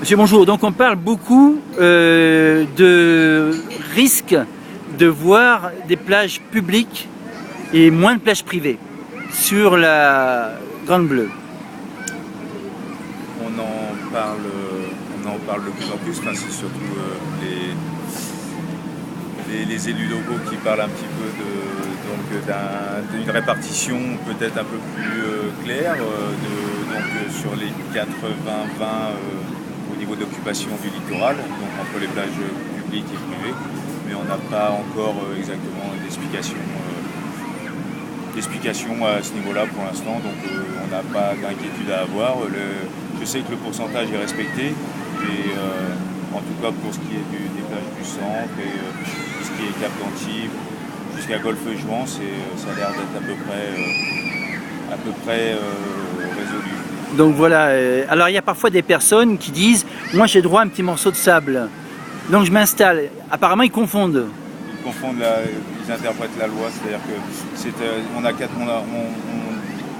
Monsieur, bonjour. Donc on parle beaucoup de risque de voir des plages publiques et moins de plages privées sur la Grande Bleue. On en parle de plus en plus. Enfin, c'est surtout les élus locaux qui parlent un petit peu d'une répartition peut-être un peu plus claire sur les 80-20 au niveau d'occupation du littoral, donc entre les plages publiques et privées, mais on n'a pas encore exactement d'explication à ce niveau-là pour l'instant, donc on n'a pas d'inquiétude à avoir. Je sais que le pourcentage est respecté, et en tout cas pour ce qui est des plages du centre et ce qui est Cap d'Antibes jusqu'à Golfe-Juan, ça a l'air d'être à peu près résolu. Donc voilà, alors il y a parfois des personnes qui disent « moi j'ai droit à un petit morceau de sable, donc je m'installe ». Apparemment ils confondent. Ils interprètent la loi, c'est-à-dire que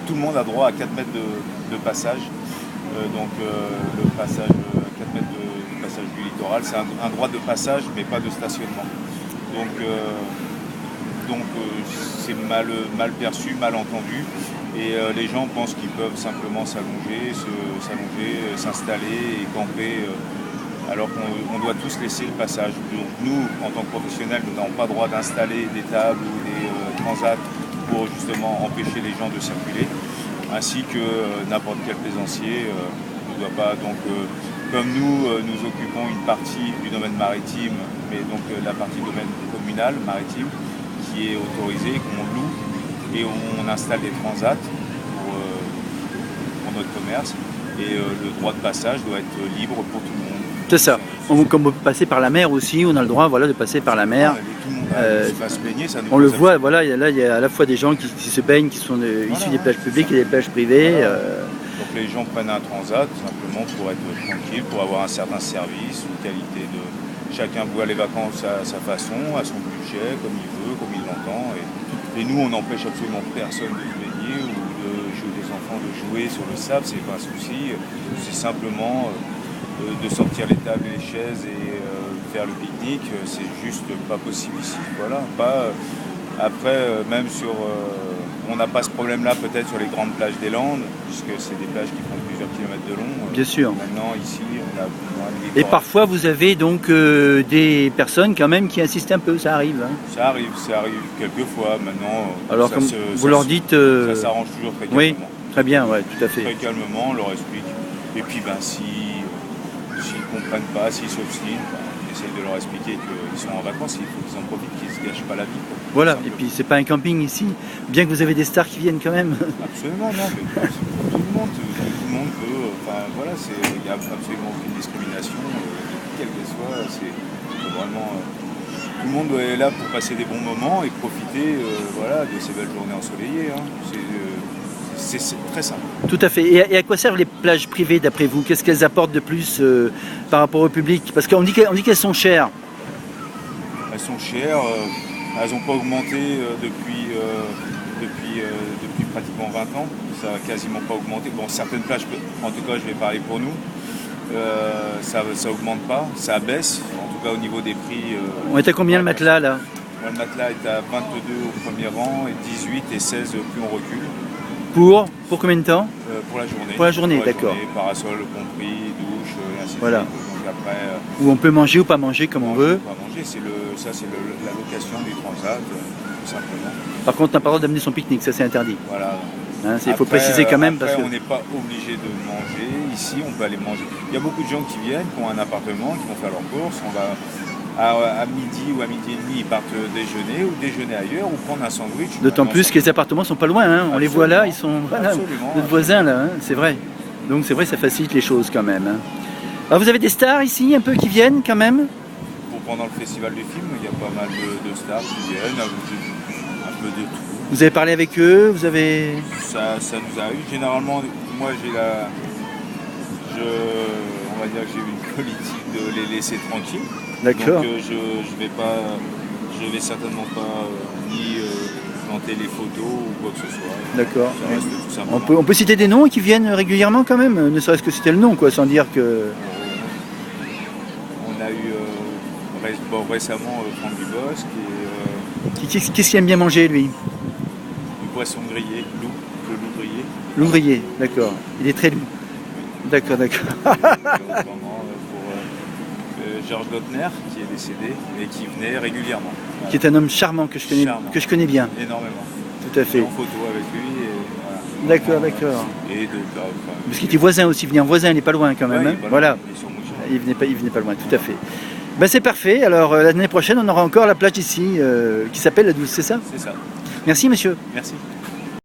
tout le monde a droit à 4 mètres de passage. Le passage, 4 mètres de passage du littoral, c'est un droit de passage mais pas de stationnement. Donc c'est mal perçu, mal entendu, et les gens pensent qu'ils peuvent simplement s'allonger, s'installer et camper, alors qu'on doit tous laisser le passage. Donc nous, en tant que professionnels, nous n'avons pas le droit d'installer des tables ou des transats pour justement empêcher les gens de circuler, ainsi que n'importe quel plaisancier ne doit pas. Donc comme nous occupons une partie du domaine maritime, mais donc la partie domaine communal maritime, qui est autorisé, qu'on loue, et on installe des transats pour notre commerce, et le droit de passage doit être libre pour tout le monde. C'est ça. Comme on peut passer par la mer aussi, on a le droit de passer par la mer. Tout le monde va se baigner, ça nous on le voit, voilà, il y a à la fois des gens qui se baignent, qui sont issus des plages publiques et des plages privées. Voilà. Donc les gens prennent un transat tout simplement pour être tranquille, pour avoir un certain service, une qualité de... Chacun voit les vacances à sa façon, à son budget, comme il veut, comme il l'entend. Et nous, on n'empêche absolument personne de se baigner ou des enfants de jouer sur le sable, c'est pas un souci. C'est simplement de sortir les tables et les chaises et faire le pique-nique, c'est juste pas possible ici. Voilà. Après, même on n'a pas ce problème-là peut-être sur les grandes plages des Landes, puisque c'est des plages qui font plusieurs kilomètres de long. Bien sûr. Maintenant, ici, on a... Et parfois, vous avez donc des personnes quand même qui insistent un peu, ça arrive. Hein. Ça arrive quelquefois. Maintenant, alors comme vous leur dites... ça s'arrange toujours très calmement. Oui, très bien, ouais, tout à fait. Très calmement, on leur explique. Et puis, s'ils ne comprennent pas, s'ils s'obstinent, on essaye de leur expliquer qu'ils sont en vacances, il faut qu'ils en profitent, qu'ils ne se gâchent pas la vie. Voilà, et puis c'est pas un camping ici, bien que vous avez des stars qui viennent quand même. Absolument, non, mais tout le monde peut, il n'y a absolument aucune discrimination, quelle qu'elle soit, c'est vraiment... tout le monde est là pour passer des bons moments et profiter de ces belles journées ensoleillées. Hein. C'est très simple. Tout à fait. Et à quoi servent les plages privées d'après vous? Qu'est-ce qu'elles apportent de plus par rapport au public? Parce qu'on dit qu'elles sont chères. Elles sont chères, elles n'ont pas augmenté depuis pratiquement 20 ans. Ça n'a quasiment pas augmenté. Bon, certaines plages, en tout cas je vais parler pour nous, ça augmente pas, ça baisse, en tout cas au niveau des prix. On est à combien le matelas là? Le matelas est à 22 au premier rang et 18 et 16 plus on recule. Pour combien de temps? Pour la journée. Pour la journée, d'accord. Parasol compris, douche, et ainsi de voilà. suite. Donc après, où on peut manger ou pas manger comme on veut. Pas manger, c'est la location du transat, tout simplement. Par contre, on n'a pas le droit d'amener son pique-nique, ça c'est interdit. Voilà. Hein, il faut préciser quand même. Après, parce que... on n'est pas obligé de manger. Ici, on peut aller manger. Il y a beaucoup de gens qui viennent, qui ont un appartement, qui vont faire leurs courses. On va à midi ou à midi et demi, ils partent déjeuner ou déjeuner ailleurs ou prendre un sandwich. D'autant plus que les appartements sont pas loin. Hein. On les voit là, ils sont notre voisin là. Hein. C'est vrai. Donc c'est vrai, ça facilite les choses quand même. Hein. Alors vous avez des stars ici, un peu qui viennent quand même? Pendant le festival du film, il y a pas mal de stars qui viennent, un peu de tout. Vous avez parlé avec eux? Vous avez... Ça nous arrive. Généralement, moi on va dire que j'ai une politique de les laisser tranquilles. D'accord. Donc je vais certainement pas ni planter les photos ou quoi que ce soit. D'accord. Ça reste tout simplement. On peut citer des noms qui viennent régulièrement quand même, ne serait-ce que citer le nom, quoi, sans dire que... a eu récemment Franck Dubosc et Qu'est-ce qu'il aime bien manger, lui? du poisson grillé, le loup grillé. Loup grillé, d'accord. Il est très loup. D'accord, d'accord. Et autrement, pour Georges Lautner, qui est décédé, mais qui venait régulièrement. Voilà. Qui est un homme charmant que je connais bien. Énormément. Tout à fait. En photo avec lui. Et, voilà. D'accord, d'accord. Et de Parce qu'il était voisin aussi, venir voisin, il n'est pas loin quand même. ouais, Hein. Voilà. Il venait pas loin, tout à fait. Ben, c'est parfait. Alors l'année prochaine, on aura encore la plage ici, qui s'appelle la Douce, c'est ça? C'est ça. Merci monsieur. Merci.